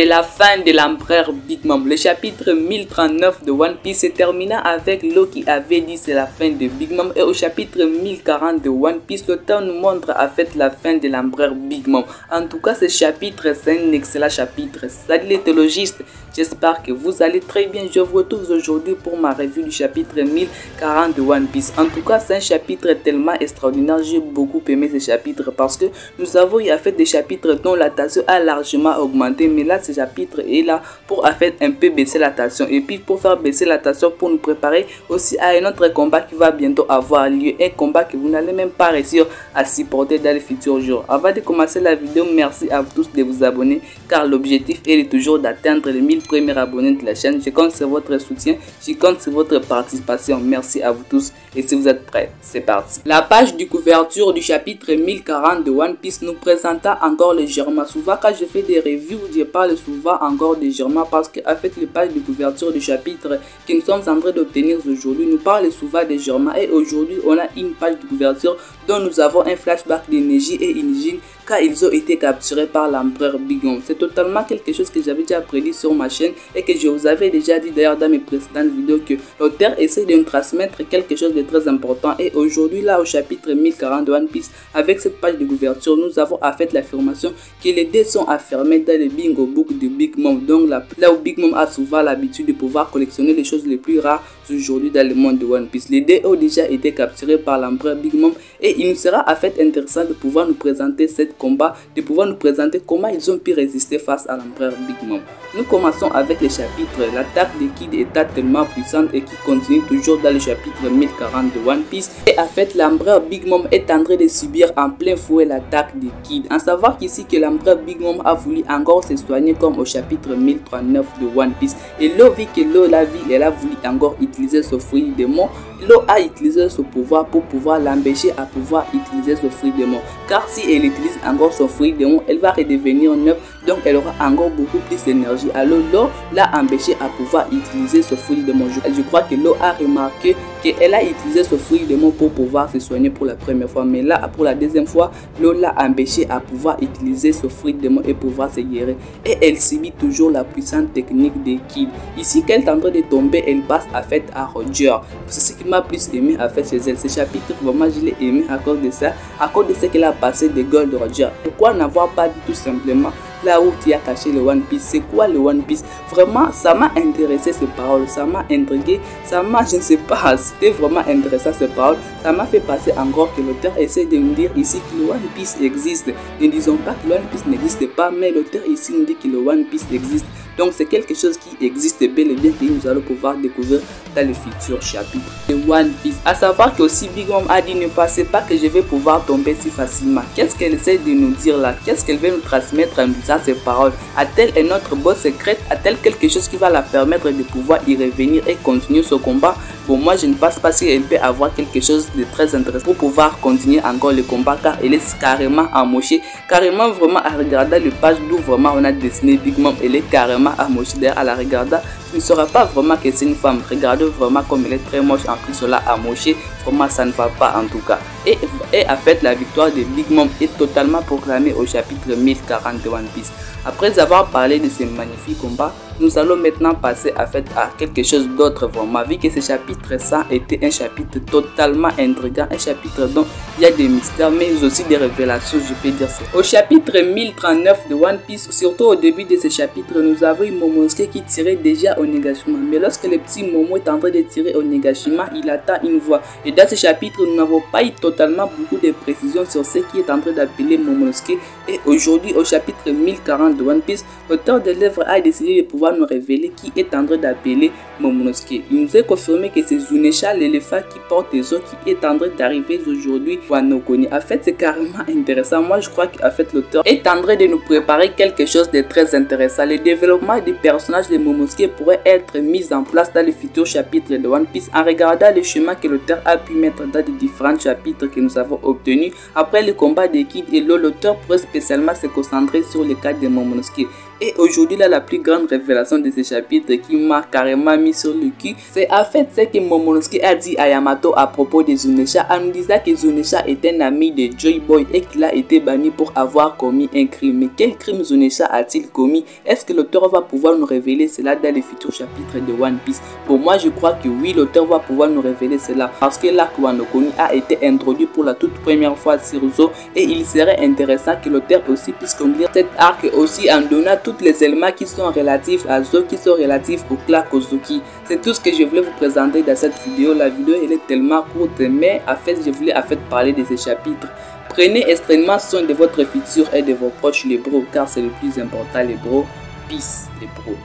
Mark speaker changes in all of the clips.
Speaker 1: C'est la fin de l'empereur Big Mom. Le chapitre 1039 de One Piece se termina avec Law qui avait dit c'est la fin de Big Mom. Et au chapitre 1040 de One Piece, l'auteur nous montre en fait la fin de l'empereur Big Mom. En tout cas, ce chapitre, c'est un excellent chapitre. Salut les théologistes, j'espère que vous allez très bien. Je vous retrouve aujourd'hui pour ma revue du chapitre 1040 de One Piece. En tout cas, c'est un chapitre tellement extraordinaire. J'ai beaucoup aimé ce chapitre parce que nous avons eu en fait des chapitres dont la tension a largement augmenté. Mais là, ce chapitre est là pour en fait un peu baisser la tension. Et puis pour faire baisser la tension, pour nous préparer aussi à un autre combat qui va bientôt avoir lieu. Un combat que vous n'allez même pas réussir à supporter dans les futurs jours. Avant de commencer la vidéo, merci à vous tous de vous abonner car l'objectif est toujours d'atteindre les 1000 premiers abonnés de la chaîne. Je compte sur votre soutien, je compte sur votre participation. Merci à vous tous et si vous êtes prêts, c'est parti. La page de couverture du chapitre 1040 de One Piece nous présenta encore le Germain. Souvent quand je fais des reviews, je parle souvent encore de Germain parce qu'en fait les pages de couverture du chapitre que nous sommes en train d'obtenir aujourd'hui nous parlent souvent de Germain. Et aujourd'hui on a une page de couverture dont nous avons un flashback d'Energie et Injin car ils ont été capturés par l'empereur Big Mom. C'est totalement quelque chose que j'avais déjà prédit sur ma chaîne et que je vous avais déjà dit d'ailleurs dans mes précédentes vidéos que l'auteur essaie de nous transmettre quelque chose de très important. Et aujourd'hui là au chapitre 1040 de One Piece, avec cette page de couverture, nous avons en fait l'affirmation que les dés sont affirmés dans le bingo book de Big Mom. Donc là où Big Mom a souvent l'habitude de pouvoir collectionner les choses les plus rares aujourd'hui dans le monde de One Piece. Les dés ont déjà été capturés par l'empereur Big Mom et il nous sera en fait intéressant de pouvoir nous présenter cette combat, de pouvoir nous présenter comment ils ont pu résister face à l'empereur Big Mom. Nous commençons avec le chapitre. L'attaque de Kid est tellement puissante et qui continue toujours dans le chapitre 1040 de One Piece. Et en fait l'empereur Big Mom est en train de subir en plein fouet l'attaque de Kid. En savoir qu'ici que l'empereur Big Mom a voulu encore se soigner comme au chapitre 1039 de One Piece. Et Law vit que Law la vie, elle a voulu encore utiliser ce fruit démon. Law a utilisé ce pouvoir pour pouvoir l'empêcher à pouvoir utiliser ce fruit démon. Car si elle utilise encore son fruit démon, elle va redevenir neuve, donc elle aura encore beaucoup plus d'énergie. Alors Law l'a empêché à pouvoir utiliser ce fruit démon. Je crois que Law a remarqué qu'elle a utilisé ce fruit démon pour pouvoir se soigner pour la première fois. Mais là, pour la deuxième fois, Law l'a empêché à pouvoir utiliser ce fruit démon et pouvoir se guérir. Et elle subit toujours la puissante technique de Kid. Ici, qu'elle est en train de tomber, elle passe en fait à Roger. C'est ce qui m'a plus aimé à fait chez elle. Ce chapitre, vraiment, je l'ai aimé à cause de ça, à cause de ce qu'elle a passé de Gold Roger. Pourquoi n'avoir pas dit tout simplement là où tu as caché le One Piece? C'est quoi le One Piece? Vraiment, ça m'a intéressé ces paroles, ça m'a intrigué, ça m'a, je ne sais pas, c'était vraiment intéressant ces paroles. Ça m'a fait passer encore que l'auteur essaie de nous dire ici que le One Piece existe. Ne disons pas que le One Piece n'existe pas, mais l'auteur ici nous dit que le One Piece existe. Donc c'est quelque chose qui existe bel et bien que nous allons pouvoir découvrir dans les futurs chapitres de One Piece. À savoir que aussi Big Mom a dit ne pensez pas que je vais pouvoir tomber si facilement. Qu'est-ce qu'elle essaie de nous dire là? Qu'est-ce qu'elle veut nous transmettre en disant ces paroles? A-t-elle un autre boss secret? A-t-elle quelque chose qui va la permettre de pouvoir y revenir et continuer ce combat? Bon, moi je ne pense pas si elle peut avoir quelque chose de très intéressant pour pouvoir continuer encore le combat car elle est carrément amochée, carrément vraiment à regarder le page d'où vraiment on a dessiné Big Mom, elle est carrément amochée. D'ailleurs à la regarder, tu ne sauras pas vraiment que c'est une femme. Regardez vraiment comme elle est très moche, en plus cela amochée, vraiment ça ne va pas en tout cas. Et en fait la victoire de Big Mom est totalement proclamée au chapitre 1040 de One Piece. Après avoir parlé de ces magnifiques combats, nous allons maintenant passer en fait à quelque chose d'autre vraiment, vu que ce chapitre 100 était un chapitre totalement intriguant, un chapitre dont il y a des mystères mais aussi des révélations, je peux dire ça. Au chapitre 1039 de One Piece, surtout au début de ce chapitre, nous avons eu Momonosuke qui tirait déjà Onigashima. Mais lorsque le petit Momo est en train de tirer Onigashima, il attend une voix. Et dans ce chapitre, nous n'avons pas eu totalement beaucoup de précisions sur ce qui est en train d'appeler Momonosuke. Et aujourd'hui, au chapitre 1040 de One Piece, l'auteur de l'œuvre a décidé de pouvoir nous révéler qui est en train d'appeler Momonosuke. Il nous est confirmé que c'est Zunisha, l'éléphant qui porte les os, qui est en train d'arriver aujourd'hui à Wano Kuni. En fait, c'est carrément intéressant. Moi, je crois qu'en fait, l'auteur est en train de nous préparer quelque chose de très intéressant. Le développement des personnages de Momonosuke pourrait être mis en place dans les futurs chapitres de One Piece en regardant le chemin que l'auteur a pu mettre dans les différents chapitres que nous avons obtenus. Après le combat de Kid et Law, l'auteur pourrait spécialement se concentrer sur le cas de Momonosuke. Et aujourd'hui là, la plus grande révélation de ce chapitre qui m'a carrément mis sur le cul, c'est en fait ce que Momonosuke a dit à Yamato à propos de Zunisha, en nous disant que Zunisha est un ami de Joy Boy et qu'il a été banni pour avoir commis un crime. Mais quel crime Zunisha a-t-il commis? Est-ce que l'auteur va pouvoir nous révéler cela dans les futurs chapitres de One Piece? Pour moi, je crois que oui, l'auteur va pouvoir nous révéler cela parce que l'arc Wano Kuni a été introduit pour la toute première fois sur Zo, et il serait intéressant que l'auteur aussi puisse conclure cet arc aussi en donnant tous les éléments qui sont relatifs à Zo, qui sont relatifs au clan Kozuki. C'est tout ce que je voulais vous présenter dans cette vidéo. La vidéo elle est tellement courte, mais en fait je voulais parler de ces chapitres. Prenez extrêmement soin de votre futur et de vos proches les bros, car c'est le plus important les bros. Peace les bros.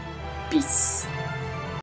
Speaker 1: Peace.